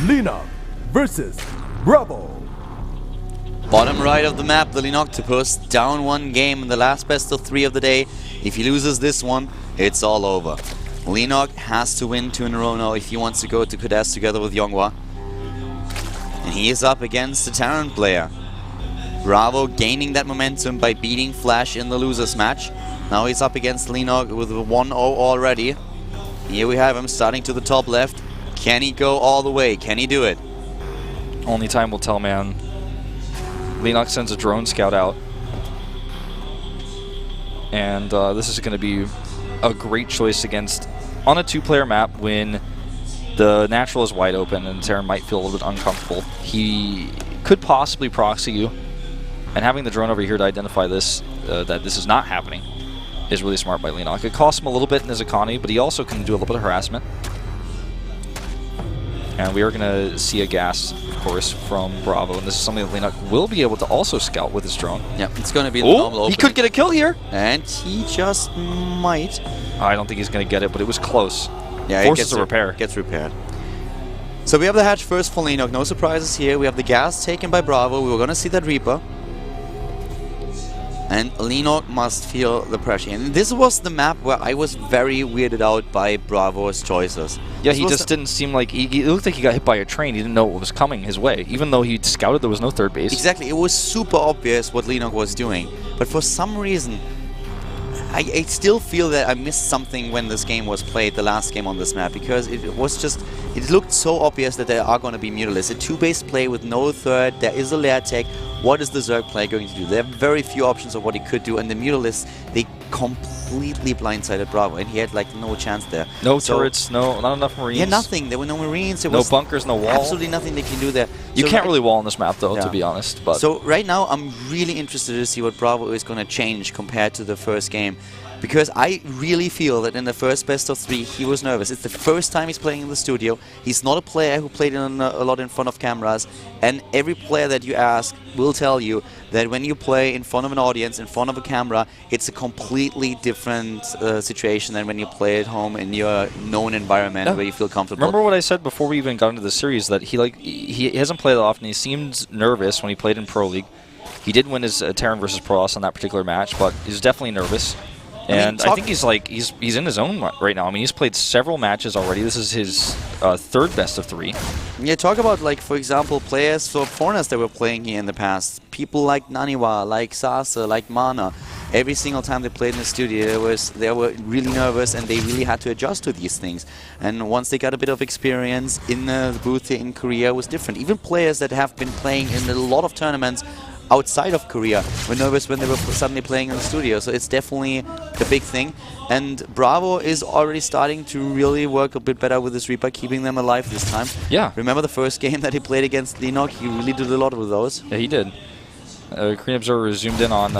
Leenock versus Bravo. Bottom right of the map, the Leenock down one game in the last best of 3 of the day. If he loses this one, it's all over. Leenock has to win 2 in a row now if he wants to go to Code S together with Yonghwa. And he is up against the Terran player. Bravo gaining that momentum by beating Flash in the losers match. Now he's up against Leenock with a 1-0 already. Here we have him starting to the top left. Can he go all the way? Can he do it? Only time will tell, man. Leenock sends a drone scout out. And this is going to be a great choice against, on a 2-player map, when the natural is wide open and Terran might feel a little bit uncomfortable. He could possibly proxy you. And having the drone over here to identify this, that this is not happening, is really smart by Leenock. It costs him a little bit in his economy, but he also can do a little bit of harassment. And we are going to see a gas, of course, from Bravo. And this is something that Leenock will be able to also scout with his drone. Yeah, it's going to be the normal opening. He could get a kill here. And he just might. I don't think he's going to get it, but it was close. Yeah, Forces a repair. Gets repaired. So we have the hatch first for Leenock. No surprises here. We have the gas taken by Bravo. We were going to see that Reaper. And Leenock must feel the pressure. And this was the map where I was very weirded out by Bravo's choices. Yeah, he just didn't seem like... It looked like he got hit by a train. He didn't know what was coming his way. Even though he scouted, there was no third base. Exactly. It was super obvious what Leenock was doing. But for some reason, I still feel that I missed something when this game was played, the last game on this map. Because it was just... It looked so obvious that there are going to be Mutalisks. A 2-base play with no third. There is a lair tech. What is the Zerg player going to do? There are very few options of what he could do. And the Mutalisks, they completely blindsided Bravo. And he had like no chance there. No turrets, not enough Marines. Yeah, nothing. There were no Marines. There no was bunkers, no wall. Absolutely nothing they can do there. You can't really wall on this map, though, to be honest. But so right now, I'm really interested to see what Bravo is going to change compared to the first game. Because I really feel that in the first best of 3, he was nervous. It's the first time he's playing in the studio. He's not a player who played a lot in front of cameras. And every player that you ask will tell you that when you play in front of an audience, in front of a camera, it's a completely different situation than when you play at home in your known environment where you feel comfortable. Remember what I said before we even got into the series, that he hasn't played that often. He seemed nervous when he played in Pro League. He did win his Terran versus Protoss on that particular match, but he's definitely nervous. And I think he's in his own right now. I mean, he's played several matches already. This is his third best of 3. Yeah, talk about, like, for example, players for foreigners that were playing here in the past. People like Naniwa, like Sasa, like Mana. Every single time they played in the studio, they were really nervous and they really had to adjust to these things. And once they got a bit of experience in the booth here in Korea, it was different. Even players that have been playing in a lot of tournaments outside of Korea were nervous when they were suddenly playing in the studio. So it's definitely a big thing. And Bravo is already starting to really work a bit better with this Reaper, keeping them alive this time. Yeah. Remember the first game that he played against Leenock? He really did a lot with those. Yeah, he did. Korean Observer zoomed in on...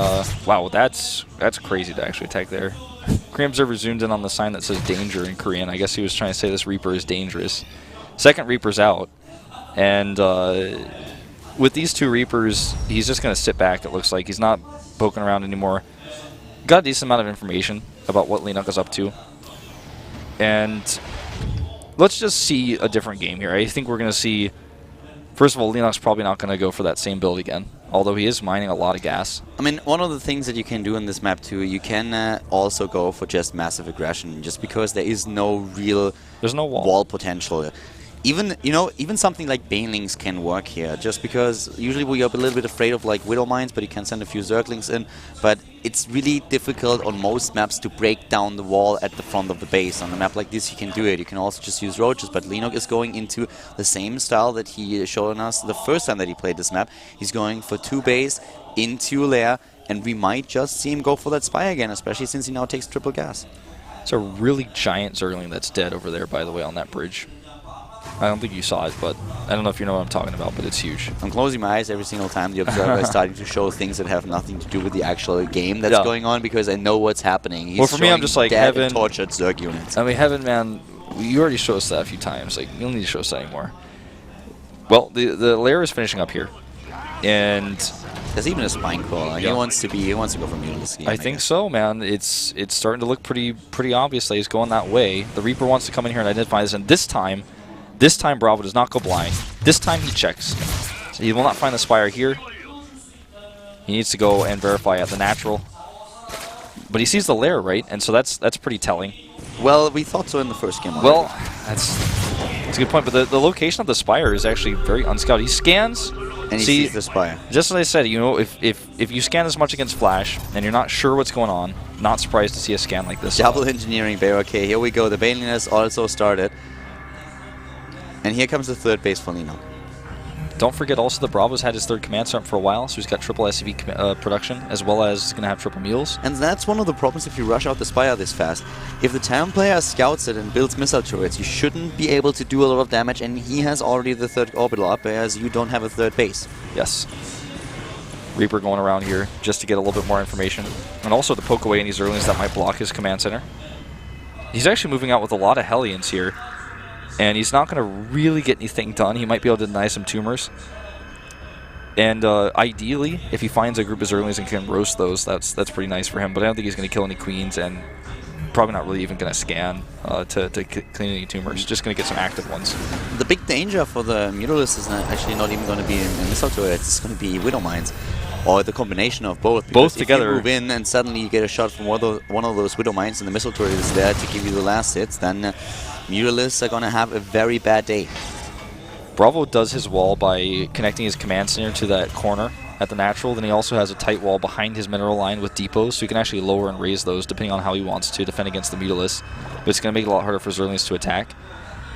wow, that's crazy to actually attack there. Korean Observer zoomed in on the sign that says danger in Korean. I guess he was trying to say this Reaper is dangerous. Second Reaper's out. And... with these 2 Reapers, he's just going to sit back, it looks like. He's not poking around anymore. Got a decent amount of information about what Leenock is up to. And let's just see a different game here. I think we're going to see... First of all, Leenock's probably not going to go for that same build again, although he is mining a lot of gas. I mean, one of the things that you can do in this map too, you can also go for just massive aggression, just because there is no real... There's no wall potential. Even, even something like Banelings can work here, just because usually we are a little bit afraid of like Widow Mines, but you can send a few Zerglings in. But it's really difficult on most maps to break down the wall at the front of the base. On a map like this, you can do it. You can also just use roaches, but Leenock is going into the same style that he showed us the first time that he played this map. He's going for 2 base into lair, and we might just see him go for that spy again, especially since he now takes triple gas. It's a really giant Zergling that's dead over there, by the way, on that bridge. I don't think you saw it, but I don't know if you know what I'm talking about, but it's huge. I'm closing my eyes every single time the Observer is starting to show things that have nothing to do with the actual game that's going on, because I know what's happening. He's well, for me, I'm just like, Heaven... tortured Zerg units. I mean, Heaven, man, you already showed us that a few times. Like, you don't need to show us that anymore. Well, the lair is finishing up here. And... There's even a spine crawler. He wants to go for Mutalisks. I think so, man. It's starting to look pretty obvious that he's going that way. The Reaper wants to come in here and identify this, and this time This time Bravo does not go blind. This time he checks. So he will not find the Spire here. He needs to go and verify at the natural. But he sees the lair, right? And so that's pretty telling. Well, we thought so in the first game already. Well, that's a good point. But the location of the Spire is actually very unscouted. He scans. And he sees the Spire. Just as I said, you know, if you scan as much against Flash and you're not sure what's going on, not surprised to see a scan like this. Double engineering, Bear. Okay, here we go. The Baneliness also started. And here comes the third base for Leenock. Don't forget also the Bravo's had his third command center for a while, so he's got triple SCV production, as well as he's going to have triple mules. And that's one of the problems if you rush out the Spire this fast. If the town player scouts it and builds missile turrets, you shouldn't be able to do a lot of damage, and he has already the third orbital up, whereas you don't have a third base. Yes. Reaper going around here just to get a little bit more information. And also to poke away any Zerlings that might block his command center. He's actually moving out with a lot of Hellions here. And he's not going to really get anything done. He might be able to deny some tumors. And ideally, if he finds a group of Zerlings and can roast those, that's pretty nice for him. But I don't think he's going to kill any queens, and probably not really even going to scan to clean any tumors. Just going to get some active ones. The big danger for the Mutalisk is actually not even going to be in missile turrets. It's going to be Widow Mines. Or the combination of both. Both together. If you move in and suddenly you get a shot from one of those Widow Mines and the missile turret is there to give you the last hits, then Mutalisks are going to have a very bad day. Bravo does his wall by connecting his command center to that corner at the natural. Then he also has a tight wall behind his mineral line with depots, so he can actually lower and raise those depending on how he wants to defend against the Mutalisks. But it's going to make it a lot harder for Zerlings to attack.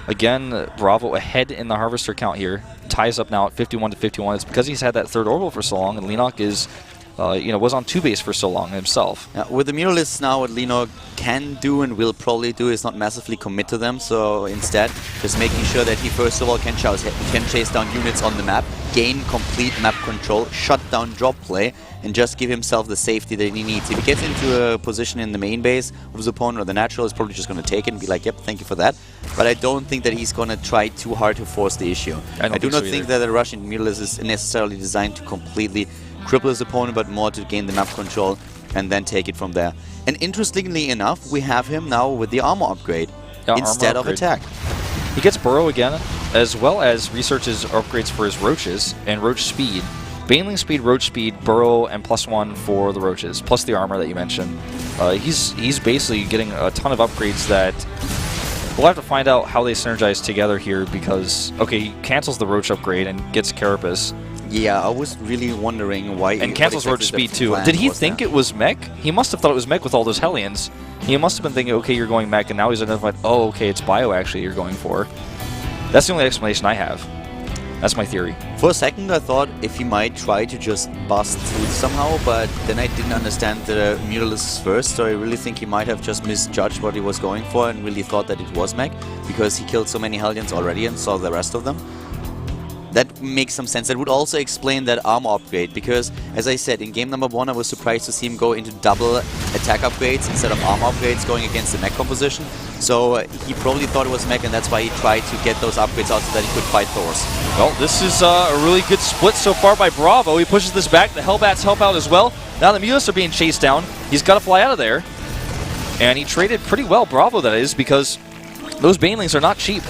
Again, Bravo ahead in the Harvester count here. Ties up now at 51 to 51. It's because he's had that third orbital for so long, and Leenock is, was on 2 base for so long himself. Yeah, with the Mutalisks now, what Leenock can do and will probably do is not massively commit to them. So instead, just making sure that he first of all can chase down units on the map, gain complete map control, shut down drop play, and just give himself the safety that he needs. If he gets into a position in the main base of his opponent or the natural, he's probably just going to take it and be like, yep, thank you for that. But I don't think that he's going to try too hard to force the issue. I do not think that the Russian Mutalisk is necessarily designed to completely cripple his opponent, but more to gain the map control and then take it from there. And interestingly enough, we have him now with the armor upgrade instead of attack. He gets Burrow again, as well as researches upgrades for his Roaches and Roach speed. Baneling speed, Roach speed, Burrow, and +1 for the Roaches, plus the armor that you mentioned. He's basically getting a ton of upgrades that we'll have to find out how they synergize together here because, okay, he cancels the Roach upgrade and gets Carapace. Yeah, I was really wondering why. And cancels Roach speed too. Did he think it was mech? He must have thought it was mech with all those Hellions. He must have been thinking, okay, you're going mech, and now he's identified, oh, okay, it's bio actually you're going for. That's the only explanation I have. That's my theory. For a second, I thought if he might try to just bust through somehow, but then I didn't understand the Mutalisks first, so I really think he might have just misjudged what he was going for and really thought that it was mech, because he killed so many Hellions already and saw the rest of them. That makes some sense. That would also explain that armor upgrade, because, as I said, in game number 1 I was surprised to see him go into double attack upgrades instead of armor upgrades going against the mech composition. So he probably thought it was mech, and that's why he tried to get those upgrades out so that he could fight Thors. Well, this is a really good split so far by Bravo. He pushes this back. The Hellbats help out as well. Now the Mutalisks are being chased down. He's got to fly out of there. And he traded pretty well, Bravo that is, because those Banelings are not cheap.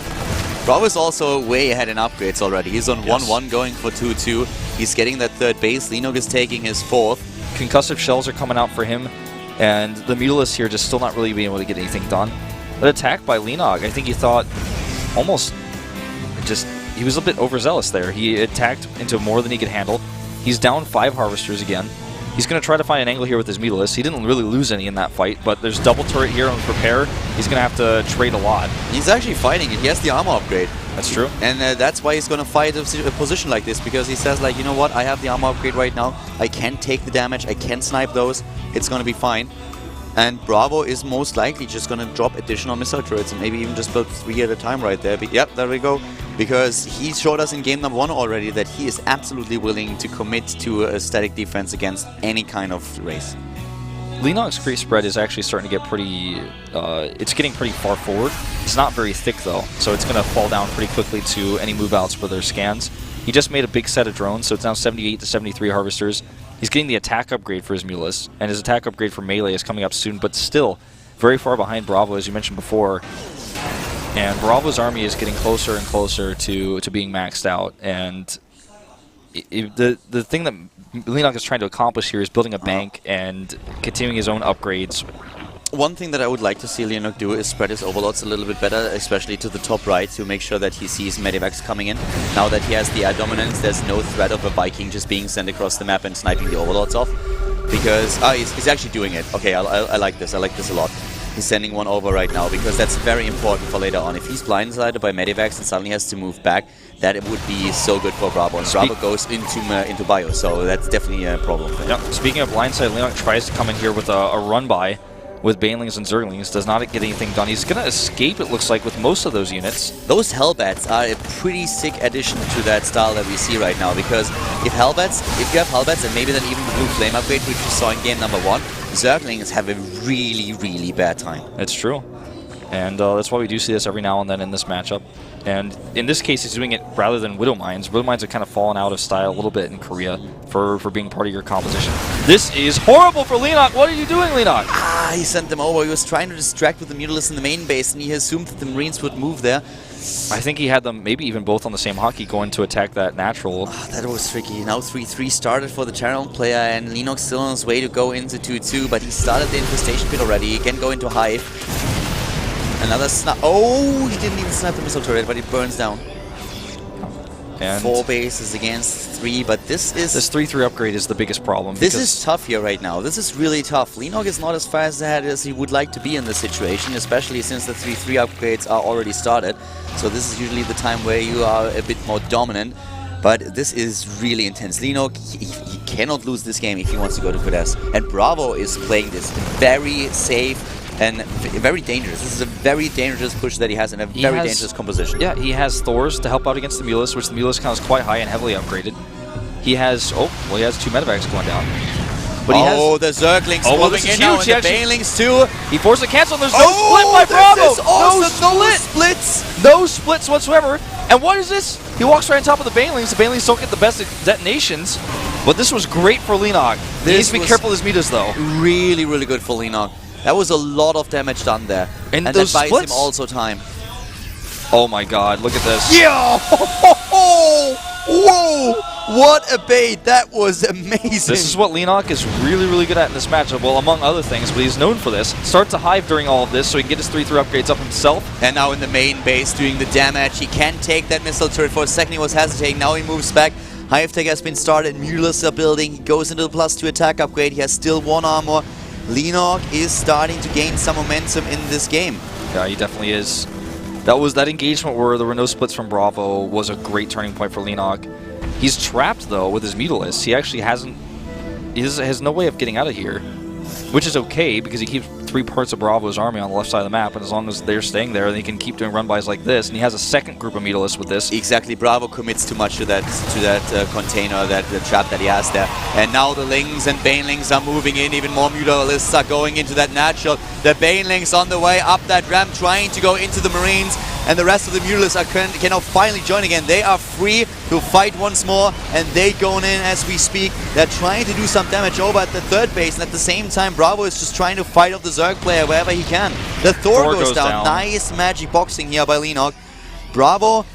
Bravo is also way ahead in upgrades already. He's on 1-1 going for 2-2. He's getting that third base. Leenock is taking his fourth. Concussive shells are coming out for him. And the Mutalisks here just still not really being able to get anything done. But attack by Leenock, I think he thought almost just, he was a bit overzealous there. He attacked into more than he could handle. He's down 5 Harvesters again. He's going to try to find an angle here with his Mutalisks. He didn't really lose any in that fight, but there's double turret here on Prepare. He's going to have to trade a lot. He's actually fighting it. He has the armor upgrade. That's true. And that's why he's going to fight a position like this, because he says, like, you know what, I have the armor upgrade right now. I can take the damage. I can snipe those. It's going to be fine. And Bravo is most likely just going to drop additional missile turrets and maybe even just build 3 at a time right there. But yep, there we go. Because he showed us in game number 1 already that he is absolutely willing to commit to a static defense against any kind of race. Leenock's creep spread is actually starting to get pretty, it's getting pretty far forward. It's not very thick though, so it's going to fall down pretty quickly to any move outs for their scans. He just made a big set of drones, so it's now 78 to 73 Harvesters. He's getting the attack upgrade for his Mutalisks, and his attack upgrade for melee is coming up soon, but still very far behind Bravo, as you mentioned before. And Bravo's army is getting closer and closer to being maxed out. And the thing that Leenock is trying to accomplish here is building a bank and continuing his own upgrades. One thing that I would like to see Leenock do is spread his overlords a little bit better, especially to the top right, to make sure that he sees medivacs coming in. Now that he has the air dominance, there's no threat of a Viking just being sent across the map and sniping the overlords off. Because, he's actually doing it. Okay, I like this. I like this a lot. He's sending one over right now, because that's very important for later on. If he's blindsided by medivacs and suddenly has to move back, that it would be so good for Bravo. And Bravo goes into bio, so that's definitely a problem for him. Yep. Speaking of blindside, Leenock tries to come in here with a run-by with Banelings and Zerglings, does not get anything done. He's going to escape, it looks like, with most of those units. Those Hellbats are a pretty sick addition to that style that we see right now, because if you have Hellbats and maybe then even the Blue Flame upgrade, which we saw in game number 1, Zerglings have a really, really bad time. It's true. And that's why we do see this every now and then in this matchup. And in this case, he's doing it rather than Widow Mines. Widow Mines have kind of fallen out of style a little bit in Korea for being part of your composition. This is horrible for Leenock. What are you doing, Leenock? He sent them over. He was trying to distract with the Mutalisk in the main base, and he assumed that the Marines would move there. I think he had them maybe even both on the same hotkey going to attack that natural. That was tricky. Now 3-3 started for the channel player, and Leenock's still on his way to go into 2-2, but he started the infestation pit already. He can go into Hive. Another snipe. Oh, he didn't even snipe the missile turret, but he burns down. And 4 bases against 3, but this 3-3 upgrade is the biggest problem. This is tough here right now. This is really tough. Leenock is not as fast ahead as he would like to be in this situation, especially since the 3-3 upgrades are already started. So this is usually the time where you are a bit more dominant. But this is really intense. Leenock, he cannot lose this game if he wants to go to Code S. And Bravo is playing this very safe and very dangerous. This is a very dangerous push that he has in a very dangerous composition. Yeah, he has Thors to help out against the Mutalisk, which the Mutalisk count is quite high and heavily upgraded. He has, he has 2 medivacs going down. But he has, the Zerglings moving in now, and the Banelings too. He forced a cancel, and there's no split by Bravo! No splits! No splits whatsoever. And what is this? He walks right on top of the Banelings. The Banelings don't get the best detonations. But this was great for Leenock. He needs to be careful with his meters, though. Really, really good for Leenock. That was a lot of damage done there. And that buys him also time. Oh my god, look at this. Yeah! Whoa! What a bait! That was amazing! This is what Leenock is really, really good at in this matchup. Well, among other things, but he's known for this. Starts to Hive during all of this so he can get his 3-3 upgrades up himself. And now in the main base doing the damage. He can take that missile turret. For a second he was hesitating. Now he moves back. Hive tech has been started. Mutalisks are building. He goes into the +2 attack upgrade. He has still 1 armor. Leenock is starting to gain some momentum in this game. Yeah, he definitely is. That engagement where there were no splits from Bravo was a great turning point for Leenock. He's trapped though with his Mutalisk. He actually has no way of getting out of here, which is okay because he keeps 3 parts of Bravo's army on the left side of the map, and as long as they're staying there, they can keep doing run-bys like this. And he has a second group of Mutalisks with this. Exactly, Bravo commits too much to that container, that trap that he has there. And now the Lings and Banelings are moving in. Even more Mutalisks are going into that natural. The Banelings on the way up that ramp, trying to go into the Marines. And the rest of the Mutalisks can now finally join again. They are free to fight once more, and they going in as we speak. They're trying to do some damage over at the 3rd base, and at the same time, Bravo is just trying to fight off the Zerg player wherever he can. The Thor goes down. Nice magic boxing here by Leenock. Bravo,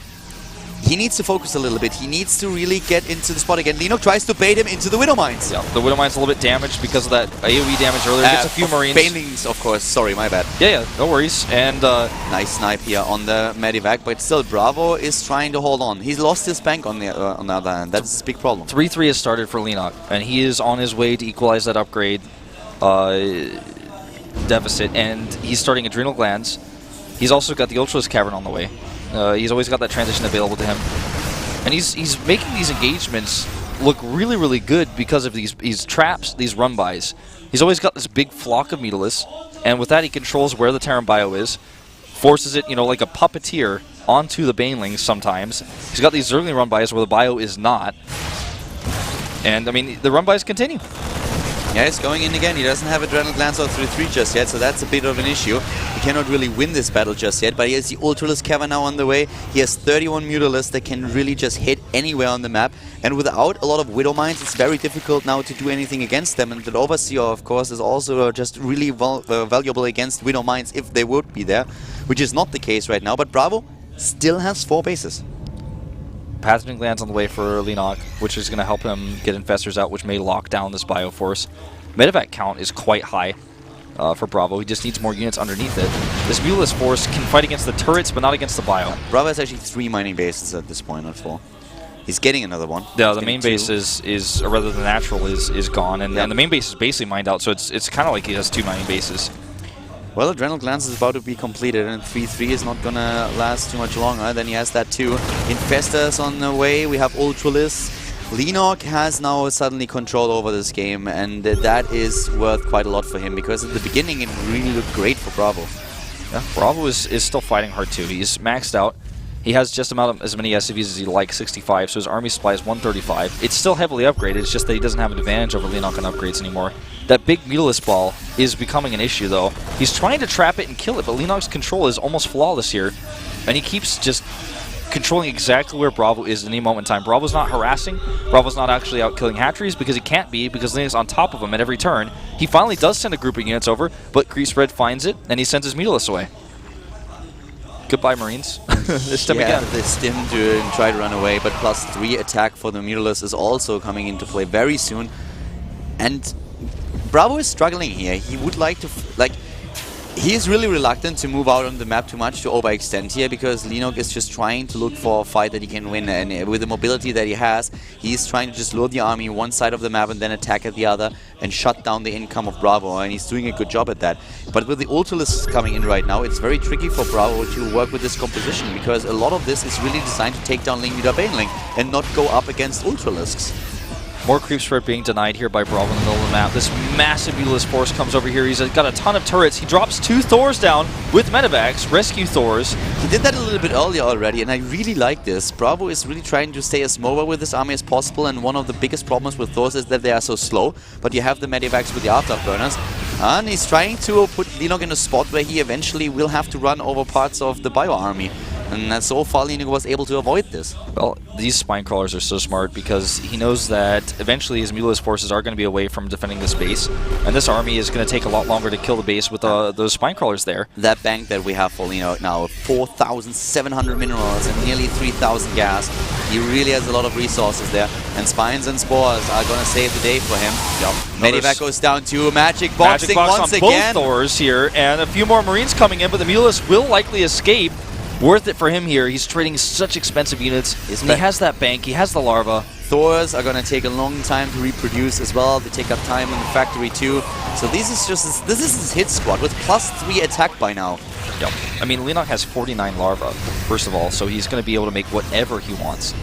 he needs to focus a little bit. He needs to really get into the spot again. Leenock tries to bait him into the Widow Mines. Yeah, the Widow Mines a little bit damaged because of that AoE damage earlier. Gets a few Marines. Banelings, of course. Sorry, my bad. Yeah, no worries. And nice snipe here on the Medivac, but still Bravo is trying to hold on. He's lost his bank on the other hand. That's a big problem. 3-3 has started for Leenock, and he is on his way to equalize that upgrade deficit, and he's starting Adrenal Glands. He's also got the Ultralisk Cavern on the way. He's always got that transition available to him. And he's making these engagements look really, really good because of these traps, these run-bys. He's always got this big flock of Mutalisks, and with that he controls where the Terran Bio is, forces it, like a puppeteer onto the Banelings sometimes. He's got these Zergling run-bys where the Bio is not. And, I mean, the run-bys continue. Yeah, he's going in again. He doesn't have Adrenal Glands or 3-3 just yet, so that's a bit of an issue. He cannot really win this battle just yet, but he has the Ultralisk Cavern now on the way. He has 31 Mutalisks that can really just hit anywhere on the map, and without a lot of Widow Mines, it's very difficult now to do anything against them. And the Overseer, of course, is also just really valuable against Widow Mines if they would be there, which is not the case right now, but Bravo still has 4 bases. Pathogen Glands on the way for Leenock, which is going to help him get Infestors out, which may lock down this Bioforce. Medevac count is quite high for Bravo. He just needs more units underneath it. This Muleless Force can fight against the turrets, but not against the Bio. Bravo has actually 3 mining bases at this point, not 4. He's getting another one. Yeah, the main base is or rather the natural is gone, and, and the main base is basically mined out, so it's kind of like he has 2 mining bases. Well, Adrenal Glance is about to be completed, and 3-3 is not gonna last too much longer. Then he has that too. Infestors on the way. We have Ultralis. Leenock has now suddenly control over this game, and that is worth quite a lot for him, because at the beginning it really looked great for Bravo. Yeah, Bravo is still fighting hard too. He's maxed out. He has just about as many SCVs as he likes, 65, so his army supply is 135. It's still heavily upgraded, it's just that he doesn't have an advantage over Leenock on upgrades anymore. That big Muleless Ball is becoming an issue, though. He's trying to trap it and kill it, but Leenock's control is almost flawless here, and he keeps just controlling exactly where Bravo is at any moment in time. Bravo's not harassing, Bravo's not actually out killing hatcheries, because he can't be, because Leenock's on top of him at every turn. He finally does send a group of units over, but Creep Spread finds it, and he sends his Muleless away. Goodbye, Marines. They stim again. They stim to try to run away, but +3 attack for the Muleless is also coming into play very soon. And Bravo is struggling here. He would like to, he is really reluctant to move out on the map too much to overextend here, because Leenock is just trying to look for a fight that he can win, and with the mobility that he has, he's trying to just lure the army one side of the map and then attack at the other and shut down the income of Bravo, and he's doing a good job at that. But with the Ultralis coming in right now, it's very tricky for Bravo to work with this composition, because a lot of this is really designed to take down Link Leader Baneling and not go up against Ultralisks. More creep spread being denied here by Bravo in the middle of the map. This massive Muleless Force comes over here. He's got a ton of turrets. He drops 2 Thors down with medevacs, rescue Thors. He did that a little bit earlier already, and I really like this. Bravo is really trying to stay as mobile with this army as possible, and one of the biggest problems with Thors is that they are so slow, but you have the medevacs with the afterburners, and he's trying to put Leenock in a spot where he eventually will have to run over parts of the Bio army. And so far, Leenock was able to avoid this. Well, these spine crawlers are so smart, because he knows that eventually his Muleless forces are going to be away from defending this base, and this army is going to take a lot longer to kill the base with those spine crawlers there. That bank that we have for Leenock now, 4,700 minerals and nearly 3,000 gas. He really has a lot of resources there, and Spines and Spores are going to save the day for him. Yep. Medevac goes down to Magic Boxing once again. Both Thors here, and a few more Marines coming in, but the Muleless will likely escape. Worth it for him here. He's trading such expensive units, and he has that bank, he has the larva. Thors are going to take a long time to reproduce as well. They take up time in the factory too. So this is his hit squad with +3 attack by now. Yep. I mean, Leenock has 49 larva, first of all, so he's going to be able to make whatever he wants.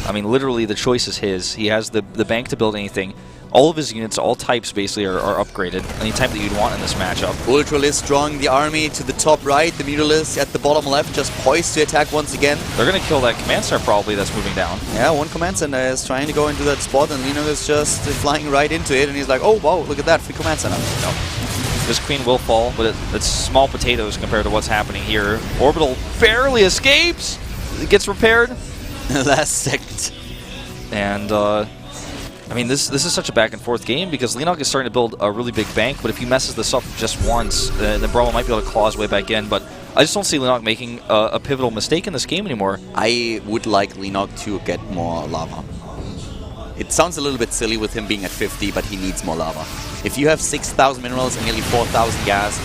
I mean, literally, the choice is his. He has the bank to build anything. All of his units, all types basically, are upgraded anytime that you'd want in this matchup. Ultralis drawing the army to the top right. The Muleless at the bottom left, just poised to attack once again. They're going to kill that command center probably that's moving down. Yeah, one command center is trying to go into that spot, and Leenock is just flying right into it, and he's like, oh wow, look at that, free command center. No. This queen will fall, but it's small potatoes compared to what's happening here. Orbital barely escapes. It gets repaired. Last second. And, I mean, this is such a back-and-forth game, because Leenock is starting to build a really big bank, but if he messes this up just once, then Bravo might be able to claw his way back in. But I just don't see Leenock making a pivotal mistake in this game anymore. I would like Leenock to get more lava. It sounds a little bit silly with him being at 50, but he needs more lava. If you have 6,000 minerals and nearly 4,000 gas,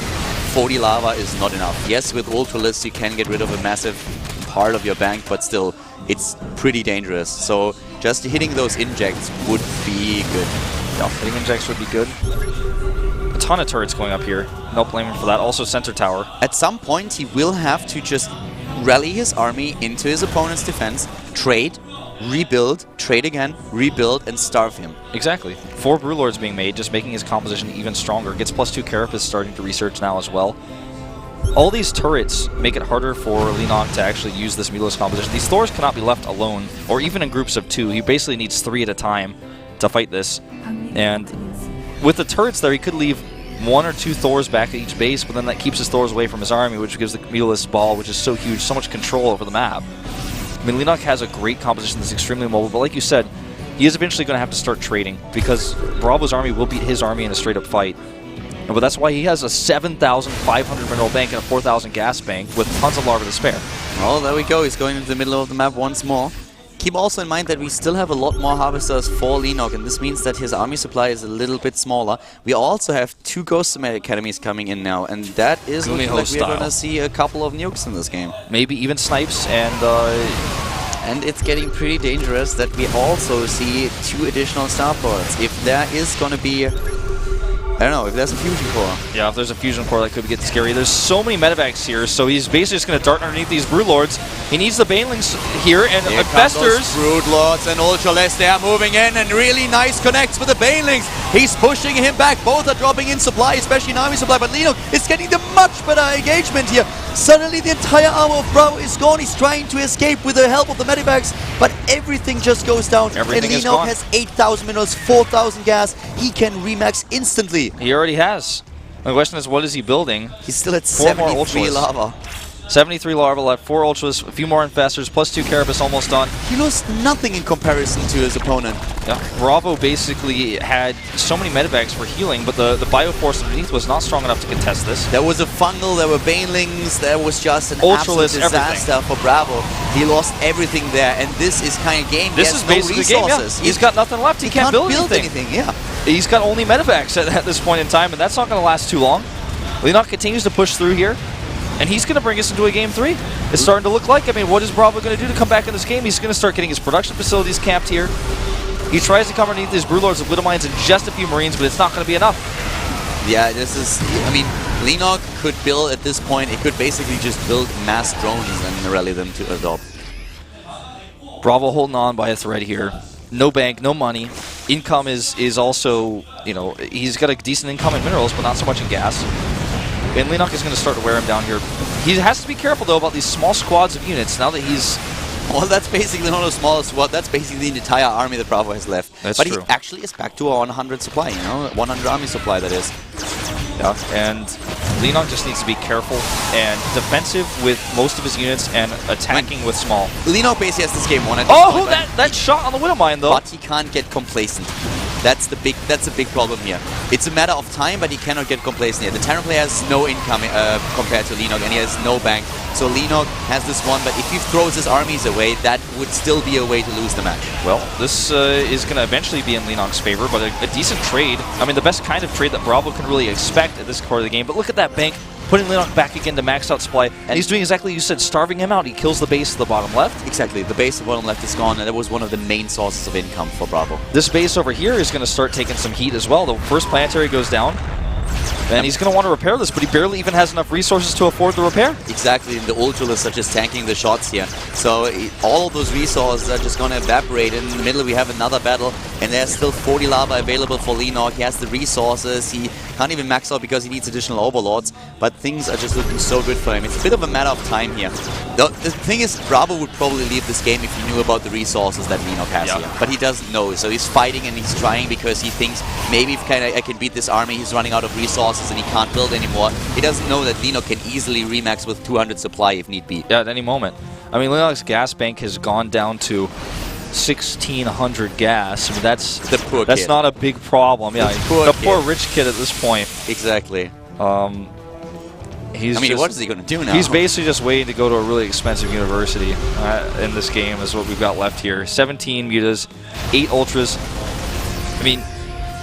40 lava is not enough. Yes, with Ultralis you can get rid of a massive part of your bank, but still, it's pretty dangerous. So just hitting those injects would be good. Yeah, hitting injects would be good. A ton of turrets going up here. No blame him for that. Also center tower. At some point he will have to just rally his army into his opponent's defense, trade, rebuild, trade again, rebuild, and starve him. Exactly. 4 Brewlords being made, just making his composition even stronger. Gets +2 Carapace starting to research now as well. All these turrets make it harder for Leenock to actually use this Muleless composition. These Thors cannot be left alone, or even in groups of 2. He basically needs 3 at a time to fight this. And with the turrets there, he could leave 1 or 2 Thors back at each base, but then that keeps his Thors away from his army, which gives the Muleless ball, which is so huge, so much control over the map. I mean, Leenock has a great composition that's extremely mobile, but like you said, he is eventually going to have to start trading, because Bravo's army will beat his army in a straight-up fight. But that's why he has a 7,500 mineral bank and a 4,000 gas bank with tons of larva to spare. Well, there we go. He's going into the middle of the map once more. Keep also in mind that we still have a lot more harvesters for Leenock, and this means that his army supply is a little bit smaller. We also have 2 Ghost Academies coming in now, and that is looking like we're going to see a couple of nukes in this game. Maybe even snipes, and it's getting pretty dangerous that we also see 2 additional starports. If there is going to be, I don't know, if there's a fusion core. Yeah, if there's a fusion core, that could get scary. There's so many medevacs here, so he's basically just going to dart underneath these Broodlords. He needs the Banelings here, and Infestors. Broodlords and Ultralisk, they are moving in, and really nice connects with the Banelings. He's pushing him back. Both are dropping in supply, especially in army supply, but Leenock is getting the much better engagement here. Suddenly the entire armor of Bravo is gone. He's trying to escape with the help of the medivacs, but everything just goes down. Everything and Leenock has 8,000 minerals, 4,000 gas. He can remax instantly. He already has. The question is, what is he building? He's still at 4 more 73 lava. 73 larva left, 4 Ultras, a few more Infestors, plus 2 Carapace almost done. He lost nothing in comparison to his opponent. Yeah, Bravo basically had so many medevacs for healing, but the Bioforce underneath was not strong enough to contest this. There was a fungal, there were Banelings, there was just an Ultralisk, absolute disaster for Bravo. He lost everything there, and this is kind of game. This is basically the game, yeah. He's got nothing left, he can't build anything. Yeah. He's got only medevacs at this point in time, and that's not going to last too long. Leenock continues to push through here, and he's going to bring us into a game 3. It's starting to look like, I mean, what is Bravo going to do to come back in this game? He's going to start getting his production facilities camped here. He tries to come underneath his Broodlords of Widow Mines and just a few Marines, but it's not going to be enough. Yeah, this is, I mean, Leenock could build at this point, it could basically just build mass drones and rally them to adopt. Bravo holding on by a thread here. No bank, no money. Income is also, you know, he's got a decent income in minerals, but not so much in gas. And Leenock is going to start to wear him down here. He has to be careful, though, about these small squads of units now that he's... Well, that's basically not a small squad. That's basically the entire army that Bravo has left. That's but true. He actually is back to a 100 supply, you know? 100 army supply, that is. Yeah, and Leenock just needs to be careful and defensive with most of his units and attacking with small. Leenock basically has this game won at this point, that shot on the Widow Mine, though. But he can't get complacent. That's a big problem here. It's a matter of time, but he cannot get complacent here. The Terran player has no income compared to Leenock, and he has no bank. So Leenock has this one, but if he throws his armies away, that would still be a way to lose the match. Well, this is going to eventually be in Leenock's favor, but a decent trade. I mean, the best kind of trade that Bravo can really expect at this part of the game. But look at that bank, putting Leenock back again to max out supply. And he's doing exactly what you said, starving him out. He kills the base to the bottom left. Exactly, the base of the bottom left is gone, and that was one of the main sources of income for Bravo. This base over here is going to start taking some heat as well. The first planetary goes down. And he's going to want to repair this, but he barely even has enough resources to afford the repair. Exactly, and the Ultralists are just tanking the shots here. So all of those resources are just going to evaporate. In the middle we have another battle, and there's still 40 lava available for Leenock. He has the resources, he can't even max out because he needs additional overlords, but things are just looking so good for him. It's a bit of a matter of time here. The thing is, Bravo would probably leave this game if he knew about the resources that Leenock has here. But he doesn't know, so he's fighting and he's trying because he thinks maybe if I can beat this army. He's running out of resources and he can't build anymore. He doesn't know that Leenock can easily remax with 200 supply if need be. Yeah, at any moment. I mean, Leenock's gas bank has gone down to 1,600 gas. I mean, that's not a big problem. Yeah, the poor rich kid at this point. Exactly. What is he going to do now? He's basically just waiting to go to a really expensive university in this game is what we've got left here. 17 mutas, 8 ultras. I mean,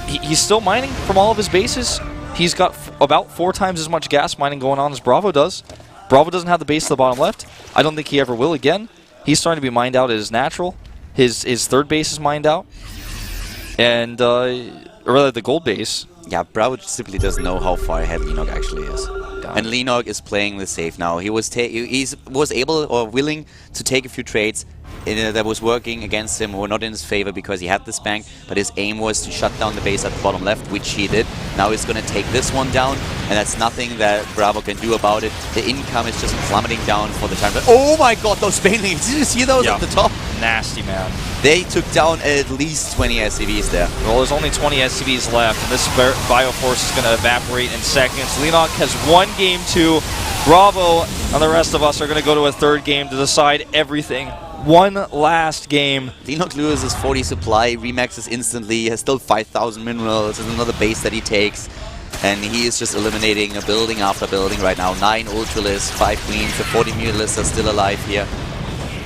he's still mining from all of his bases. He's got about 4 times as much gas mining going on as Bravo does. Bravo doesn't have the base to the bottom left. I don't think he ever will again. He's starting to be mined out as natural. His third base is mined out. And, or rather, the gold base. Yeah, Bravo simply doesn't know how far ahead Leenock actually is. And Leenock is playing the safe now. He was able or willing to take a few trades that was working against him or not in his favor because he had this bank, but his aim was to shut down the base at the bottom left, which he did. Now he's going to take this one down, and that's nothing that Bravo can do about it. The income is just plummeting down for the time. But oh my god, those Banelings! Did you see those at the top? Nasty, man. They took down at least 20 SCVs there. Well, there's only 20 SCVs left, and this Bioforce is going to evaporate in seconds. Leenock has won game 2. Bravo and the rest of us are going to go to a third game to decide everything. One last game. Leenock loses 40 supply, remaxes instantly, has still 5,000 minerals, there's another base that he takes. And he is just eliminating a building after building right now. 9 Ultralists, 5 Queens, the 40 Mutalists are still alive here.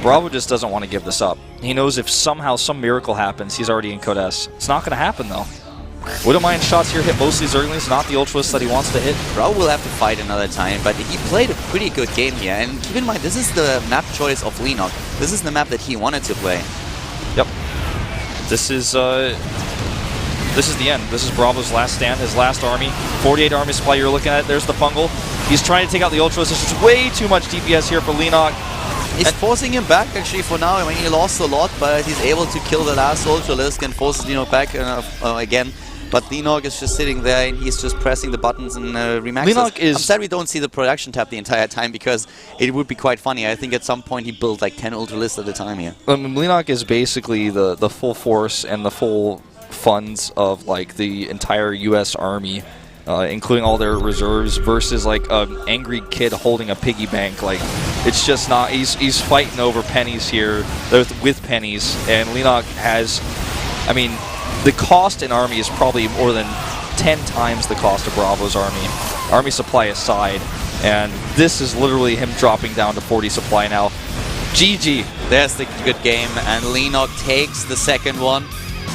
Bravo just doesn't want to give this up. He knows if somehow some miracle happens, he's already in Code S. It's not going to happen, though. Wouldn't mind shots here hit most of these Zerglings, not the Ultralists that he wants to hit. Bravo will have to fight another time, but he played a pretty good game here. And keep in mind, this is the map choice of Leenock. This is the map that he wanted to play. Yep. This is the end. This is Bravo's last stand, his last army. 48 army supply you're looking at. There's the Fungal. He's trying to take out the Ultras. This is way too much DPS here for Leenock. He's forcing him back actually for now. I mean, he lost a lot, but he's able to kill the last Ultralisk and forces Leenock back again. But Leenock is just sitting there and he's just pressing the buttons and remaxes. I'm sad we don't see the production tab the entire time because it would be quite funny. I think at some point he built like 10 Ultralists at a time here. Leenock is basically the full force and the full funds of like the entire U.S. Army, including all their reserves, versus like an angry kid holding a piggy bank. Like, it's just not. He's fighting over pennies here with pennies, and Leenock has. I mean, the cost in Army is probably more than 10 times the cost of Bravo's Army. Army supply aside, and this is literally him dropping down to 40 supply now. GG. There's the good game, and Leenock takes the second one.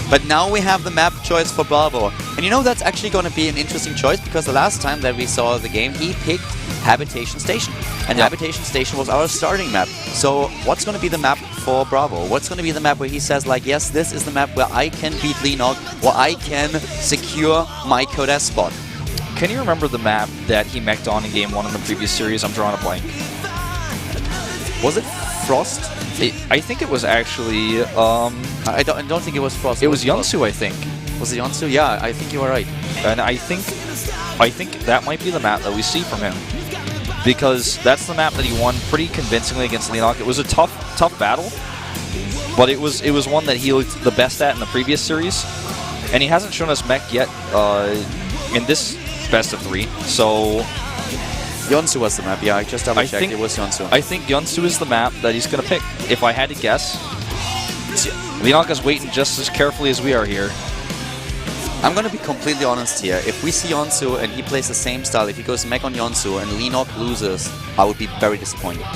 But now we have the map choice for Bravo. And you know, that's actually going to be an interesting choice because the last time that we saw the game, he picked Habitation Station. And Habitation Station was our starting map. So what's going to be the map for Bravo? What's going to be the map where he says, like, yes, this is the map where I can beat Leenock, where I can secure my Code S spot? Can you remember the map that he mech'd on in Game 1 in the previous series? I'm drawing a blank. Was it Frost? I think it was actually... I don't think it was Frost. It was Yonsu, I think. Was it Yonsu? Yeah, I think you are right. And I think that might be the map that we see from him. Because that's the map that he won pretty convincingly against Leenock. It was a tough battle, but it was one that he looked the best at in the previous series. And he hasn't shown us mech yet in this best of 3, so... Yonsu was the map, yeah, I just double-checked, it was Yonsu. I think Yonsu is the map that he's going to pick. If I had to guess, Leenock is waiting just as carefully as we are here. I'm going to be completely honest here. If we see Yonsu and he plays the same style, if he goes mech on Yonsu and Leenock loses, I would be very disappointed.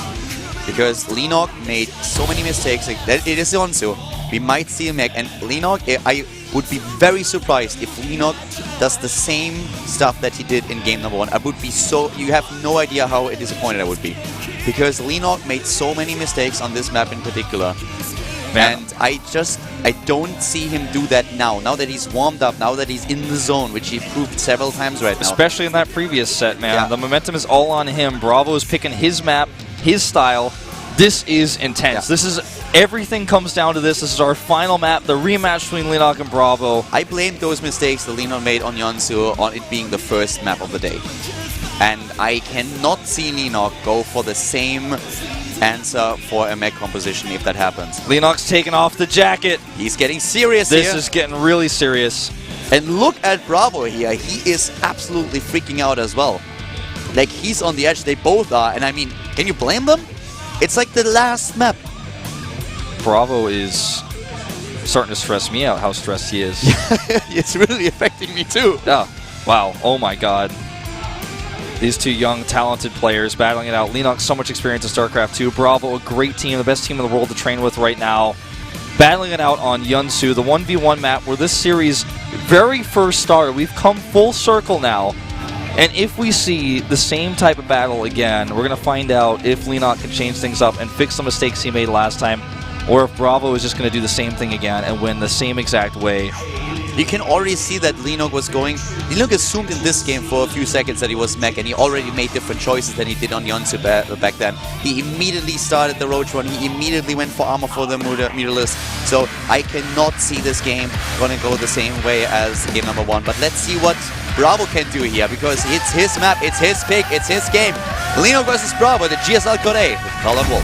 Because Leenock made so many mistakes. It is Yonsu. We might see a mech, and Leenock, I would be very surprised if Leenock does the same stuff that he did in game number 1. I would be so... You have no idea how disappointed I would be. Because Leenock made so many mistakes on this map in particular. Man. And I don't see him do that now. Now that he's warmed up, now that he's in the zone, which he proved several times right now. Especially in that previous set, man. Yeah. The momentum is all on him. Bravo is picking his map, his style. This is intense. Yeah. This is... Everything comes down to this. This is our final map, the rematch between Leenock and Bravo. I blamed those mistakes that Leenock made on Yonsu on it being the first map of the day. And I cannot see Leenock go for the same answer for a mech composition if that happens. Leenock's taking off the jacket. He's getting serious here. This is getting really serious. And look at Bravo here. He is absolutely freaking out as well. Like, he's on the edge. They both are. And I mean, can you blame them? It's like the last map. Bravo is starting to stress me out how stressed he is. It's really affecting me too. Yeah. Wow. Oh my god. These two young, talented players battling it out. Leenock, so much experience in StarCraft II. Bravo, a great team, the best team in the world to train with right now. Battling it out on Yonsu, the 1v1 map where this series very first started. We've come full circle now. And if we see the same type of battle again, we're going to find out if Leenock can change things up and fix the mistakes he made last time, or if Bravo is just going to do the same thing again and win the same exact way. You can already see that Leenock was going... Leenock assumed in this game for a few seconds that he was mech, and he already made different choices than he did on Yonsu back then. He immediately started the roach run, he immediately went for armor for the Mutalisk. So I cannot see this game going to go the same way as game number 1. But let's see what Bravo can do here, because it's his map, it's his pick, it's his game. Leenock versus Bravo, the GSL Code A with Colin Wolf.